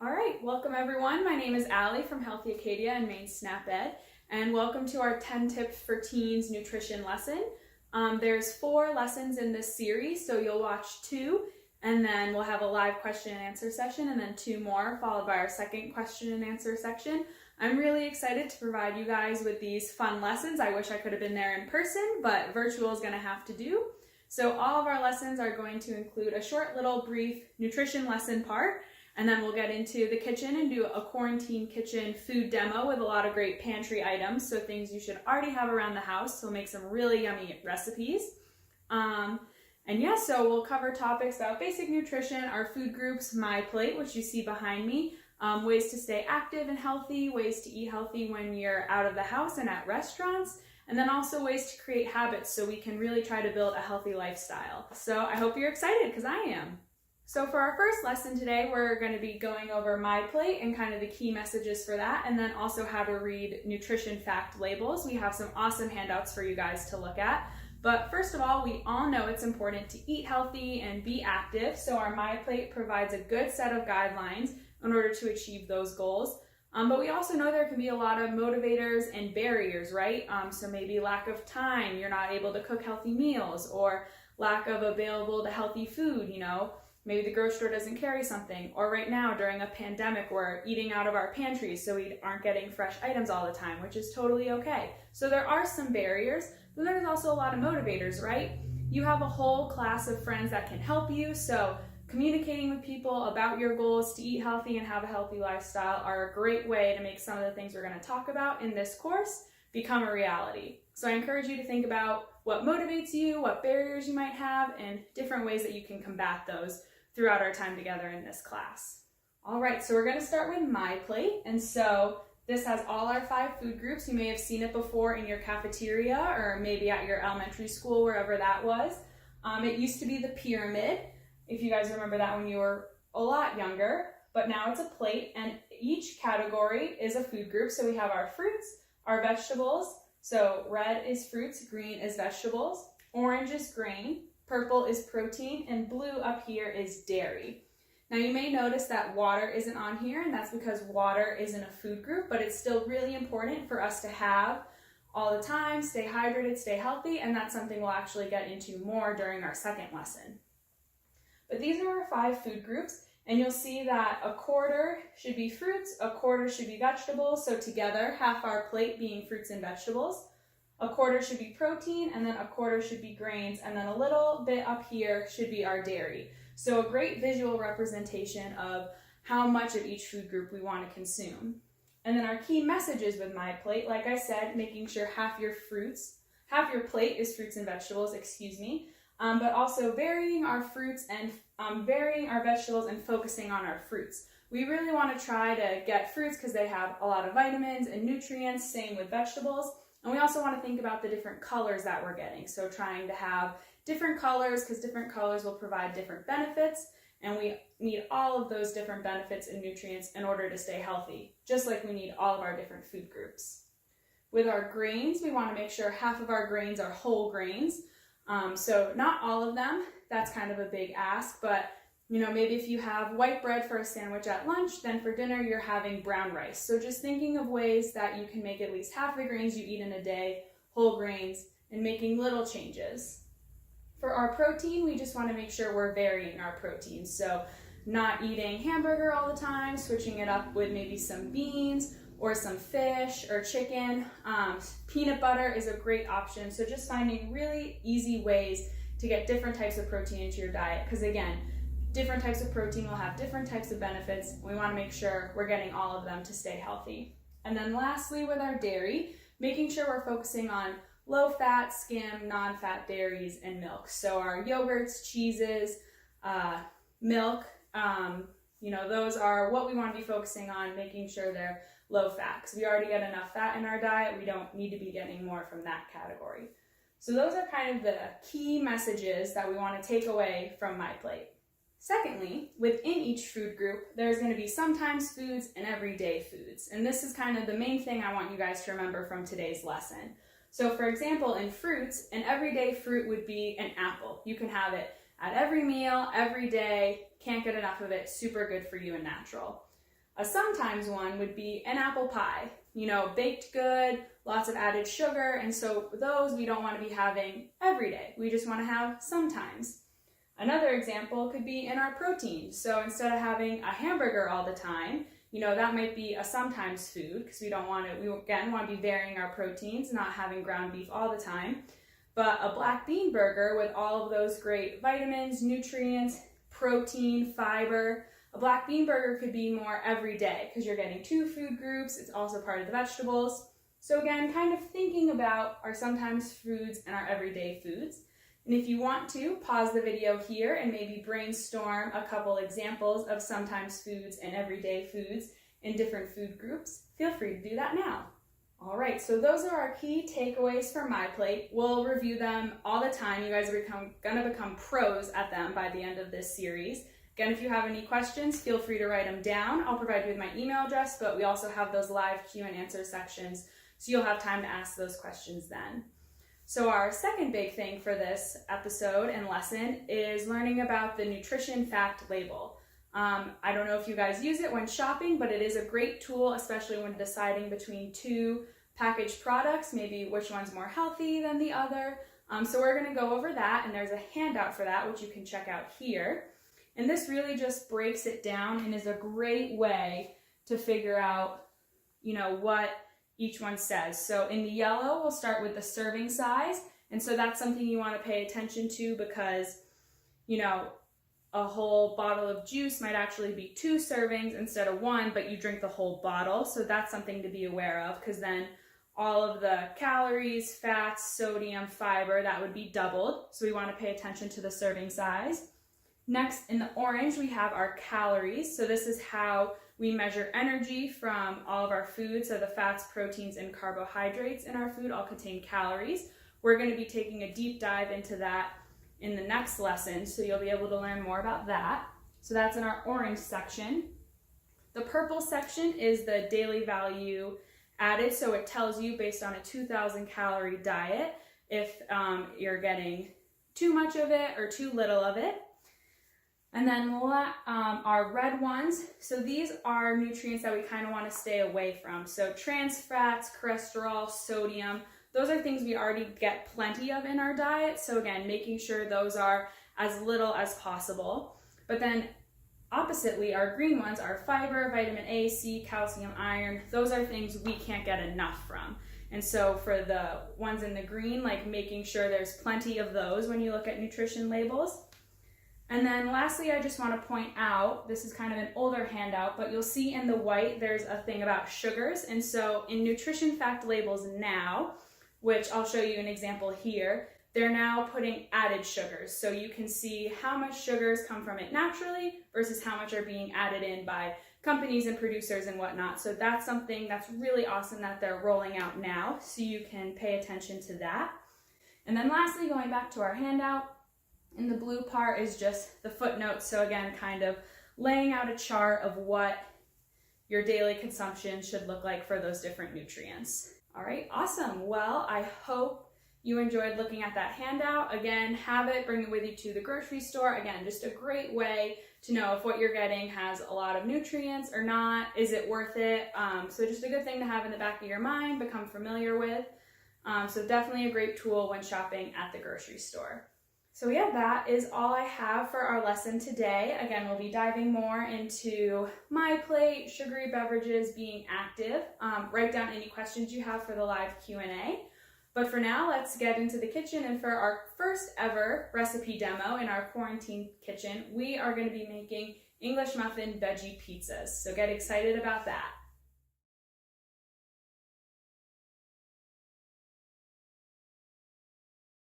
All right, welcome everyone. My name is Allie from Healthy Acadia and Maine Snap Ed, and welcome to our 10 Tips for Teens nutrition lesson. There's 4 lessons in this series, so you'll watch 2, and then we'll have a live question and answer session, and then 2 more, followed by our second question and answer section. I'm really excited to provide you guys with these fun lessons. I wish I could have been there in person, but virtual is going to have to do. So all of our lessons are going to include a short little brief nutrition lesson part, and then we'll get into the kitchen and do a quarantine kitchen food demo with a lot of great pantry items, so things you should already have around the house. So we'll make some really yummy recipes. So we'll cover topics about basic nutrition, our food groups, my plate, which you see behind me, ways to stay active and healthy, ways to eat healthy when you're out of the house and at restaurants, and then also ways to create habits so we can really try to build a healthy lifestyle. So I hope you're excited, because I am. So for our first lesson today, we're going to be going over my plate and kind of the key messages for that, and then also how to read nutrition fact labels. We have some awesome handouts for you guys to look at. But first of all, we all know it's important to eat healthy and be active, so our My Plate provides a good set of guidelines in order to achieve those goals. But we also know there can be a lot of motivators and barriers, right? So maybe lack of time, you're not able to cook healthy meals, or lack of available to healthy food, Maybe the grocery store doesn't carry something, or right now during a pandemic we're eating out of our pantries so we aren't getting fresh items all the time, which is totally okay. So there are some barriers, but there's also a lot of motivators, right? You have a whole class of friends that can help you, so communicating with people about your goals to eat healthy and have a healthy lifestyle are a great way to make some of the things we're going to talk about in this course become a reality. So I encourage you to think about what motivates you, what barriers you might have, and different ways that you can combat those throughout our time together in this class. All right, so we're going to start with My Plate. And so this has all our 5 food groups. You may have seen it before in your cafeteria or maybe at your elementary school, wherever that was. It used to be the pyramid, if you guys remember that when you were a lot younger, but now it's a plate, and each category is a food group. So we have our fruits, our vegetables. So red is fruits, green is vegetables, orange is grain, purple is protein, and blue up here is dairy. Now you may notice that water isn't on here, and that's because water isn't a food group, but it's still really important for us to have all the time, stay hydrated, stay healthy, and that's something we'll actually get into more during our second lesson. But these are our 5 food groups, and you'll see that a quarter should be fruits, a quarter should be vegetables, so together half our plate being fruits and vegetables. A quarter should be protein, and then a quarter should be grains, and then a little bit up here should be our dairy. So a great visual representation of how much of each food group we want to consume. And then our key messages with My Plate, like I said, making sure half your plate is fruits and vegetables, but also varying our fruits and varying our vegetables and focusing on our fruits. We really want to try to get fruits because they have a lot of vitamins and nutrients, same with vegetables. And we also want to think about the different colors that we're getting. So trying to have different colors, because different colors will provide different benefits, and we need all of those different benefits and nutrients in order to stay healthy, just like we need all of our different food groups. With our grains, we want to make sure half of our grains are whole grains. So not all of them, that's kind of a big ask, but maybe if you have white bread for a sandwich at lunch, then for dinner you're having brown rice. So just thinking of ways that you can make at least half the grains you eat in a day whole grains, and making little changes. For our protein, we just want to make sure we're varying our protein. So not eating hamburger all the time, switching it up with maybe some beans or some fish or chicken. Peanut butter is a great option. So just finding really easy ways to get different types of protein into your diet, because again, different types of protein will have different types of benefits. We want to make sure we're getting all of them to stay healthy. And then lastly, with our dairy, making sure we're focusing on low-fat, skim, non-fat dairies and milk. So our yogurts, cheeses, milk, those are what we want to be focusing on, making sure they're low-fat. Because we already get enough fat in our diet, we don't need to be getting more from that category. So those are kind of the key messages that we want to take away from My Plate. Secondly, within each food group, there's going to be sometimes foods and everyday foods. And this is kind of the main thing I want you guys to remember from today's lesson. So for example, in fruits, an everyday fruit would be an apple. You can have it at every meal, every day, can't get enough of it, super good for you and natural. A sometimes one would be an apple pie, baked good, lots of added sugar, and so those we don't want to be having every day. We just want to have sometimes. Another example could be in our protein. So instead of having a hamburger all the time, that might be a sometimes food because we want to be varying our proteins, not having ground beef all the time. But a black bean burger with all of those great vitamins, nutrients, protein, fiber, a black bean burger could be more every day because you're getting 2 food groups. It's also part of the vegetables. So again, kind of thinking about our sometimes foods and our everyday foods. And if you want to, pause the video here and maybe brainstorm a couple examples of sometimes foods and everyday foods in different food groups. Feel free to do that now. All right, so those are our key takeaways for My Plate. We'll review them all the time. You guys are gonna become pros at them by the end of this series. Again, if you have any questions, feel free to write them down. I'll provide you with my email address, but we also have those live Q&A sections, so you'll have time to ask those questions then. So our second big thing for this episode and lesson is learning about the nutrition fact label. I don't know if you guys use it when shopping, but it is a great tool, especially when deciding between 2 packaged products, maybe which one's more healthy than the other. So we're going to go over that, and there's a handout for that, which you can check out here. And this really just breaks it down and is a great way to figure out, what each one says. So in the yellow, we'll start with the serving size. And so that's something you want to pay attention to because, a whole bottle of juice might actually be 2 servings instead of 1, but you drink the whole bottle. So that's something to be aware of because then all of the calories, fats, sodium, fiber, that would be doubled. So we want to pay attention to the serving size. Next, in the orange, we have our calories. So this is how we measure energy from all of our food. So the fats, proteins, and carbohydrates in our food all contain calories. We're going to be taking a deep dive into that in the next lesson, so you'll be able to learn more about that. So that's in our orange section. The purple section is the daily value added. So it tells you based on a 2,000 calorie diet if you're getting too much of it or too little of it. And then our red ones, so these are nutrients that we kind of want to stay away from. So trans fats, cholesterol, sodium, those are things we already get plenty of in our diet. So again, making sure those are as little as possible. But then oppositely, our green ones are fiber, vitamin A, C, calcium, iron. Those are things we can't get enough from. And so for the ones in the green, like making sure there's plenty of those when you look at nutrition labels. And then lastly, I just want to point out, this is kind of an older handout, but you'll see in the white, there's a thing about sugars. And so in nutrition fact labels now, which I'll show you an example here, they're now putting added sugars. So you can see how much sugars come from it naturally versus how much are being added in by companies and producers and whatnot. So that's something that's really awesome that they're rolling out now. So you can pay attention to that. And then lastly, going back to our handout, in the blue part is just the footnotes. So again, kind of laying out a chart of what your daily consumption should look like for those different nutrients. All right, awesome. Well, I hope you enjoyed looking at that handout. Again, have it, bring it with you to the grocery store. Again, just a great way to know if what you're getting has a lot of nutrients or not. Is it worth it? So just a good thing to have in the back of your mind, become familiar with. So definitely a great tool when shopping at the grocery store. So yeah, that is all I have for our lesson today. Again, we'll be diving more into My Plate, sugary beverages, being active. Write down any questions you have for the live Q&A. But for now, let's get into the kitchen. And for our first ever recipe demo in our quarantine kitchen, we are going to be making English muffin veggie pizzas. So get excited about that.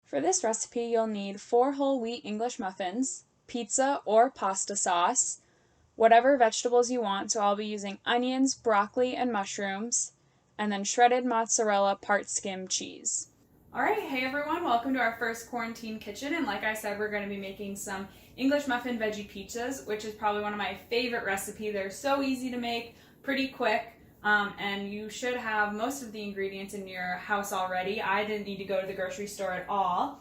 For this recipe, you'll need 4 whole wheat English muffins, pizza or pasta sauce, whatever vegetables you want, so I'll be using onions, broccoli, and mushrooms, and then shredded mozzarella part skim cheese. All right, hey everyone, welcome to our first quarantine kitchen, and like I said, we're going to be making some English muffin veggie pizzas, which is probably one of my favorite recipes. They're so easy to make, pretty quick. And you should have most of the ingredients in your house already. I didn't need to go to the grocery store at all.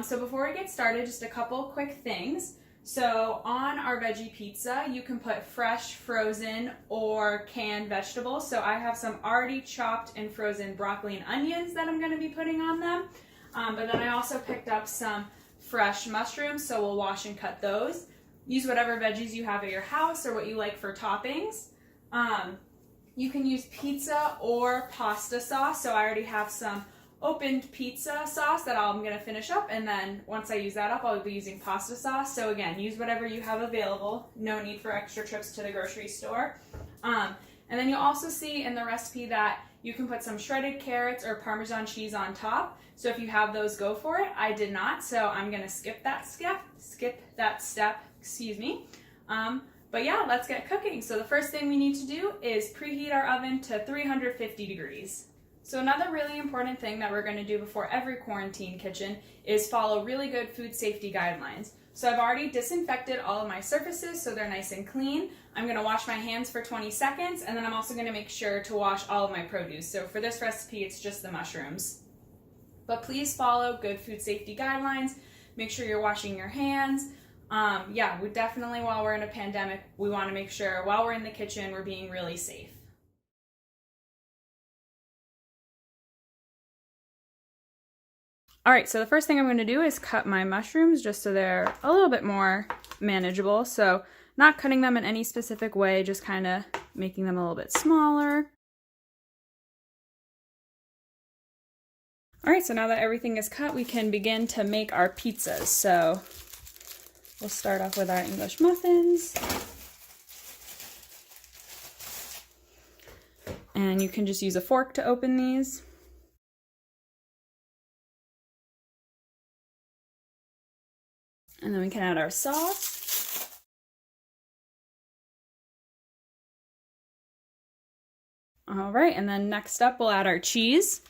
So before we get started, just a couple quick things. So on our veggie pizza, you can put fresh, frozen, or canned vegetables. So I have some already chopped and frozen broccoli and onions that I'm going to be putting on them. But then I also picked up some fresh mushrooms, so we'll wash and cut those. Use whatever veggies you have at your house or what you like for toppings. You can use pizza or pasta sauce. So I already have some opened pizza sauce that I'm going to finish up, and then once I use that up, I'll be using pasta sauce. So again, use whatever you have available. No need for extra trips to the grocery store. And then you'll also see in the recipe that you can put some shredded carrots or Parmesan cheese on top. So if you have those, go for it. I did not, so I'm going to skip that step, excuse me. But yeah, let's get cooking. So the first thing we need to do is preheat our oven to 350 degrees. So another really important thing that we're going to do before every quarantine kitchen is follow really good food safety guidelines. So I've already disinfected all of my surfaces so they're nice and clean. I'm going to wash my hands for 20 seconds, and then I'm also going to make sure to wash all of my produce. So for this recipe, it's just the mushrooms. But please follow good food safety guidelines. Make sure you're washing your hands. Yeah, we definitely, while we're in a pandemic, we want to make sure while we're in the kitchen, we're being really safe. All right, so the first thing I'm going to do is cut my mushrooms just so they're a little bit more manageable. So not cutting them in any specific way, just kind of making them a little bit smaller. All right, so now that everything is cut, we can begin to make our pizzas. So we'll start off with our English muffins. And you can just use a fork to open these. And then we can add our sauce. All right, and then next up we'll add our cheese.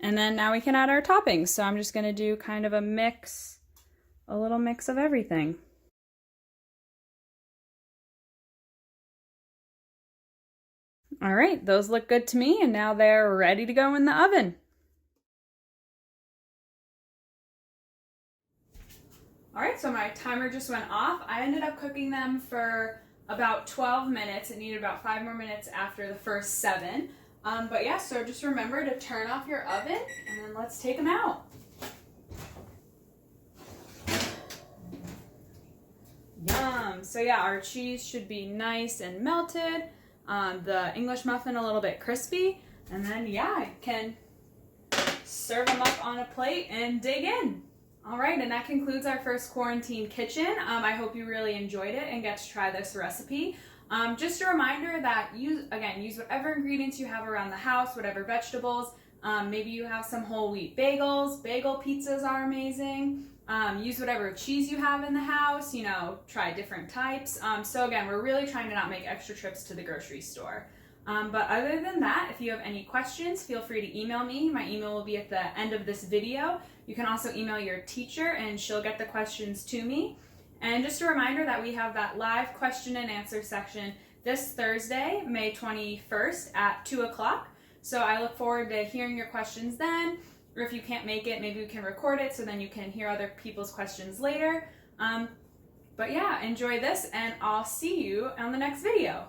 And then now we can add our toppings. So I'm just going to do kind of a little mix of everything. All right, those look good to me, and now they're ready to go in the oven. All right, so my timer just went off. I ended up cooking them for about 12 minutes. It needed about 5 more minutes after the first 7. But yeah, so just remember to turn off your oven, and then let's take them out. Yum! So yeah, our cheese should be nice and melted. The English muffin a little bit crispy. And then yeah, I can serve them up on a plate and dig in. All right, and that concludes our first quarantine kitchen. I hope you really enjoyed it and get to try this recipe. Just a reminder that use whatever ingredients you have around the house, whatever vegetables. Maybe you have some whole wheat bagels. Bagel pizzas are amazing. Use whatever cheese you have in the house, try different types. So again, we're really trying to not make extra trips to the grocery store. But other than that, if you have any questions, feel free to email me. My email will be at the end of this video. You can also email your teacher and she'll get the questions to me. And just a reminder that we have that live question and answer section this Thursday, May 21st at 2 o'clock. So I look forward to hearing your questions then, or if you can't make it, maybe we can record it so then you can hear other people's questions later. But yeah, enjoy this and I'll see you on the next video.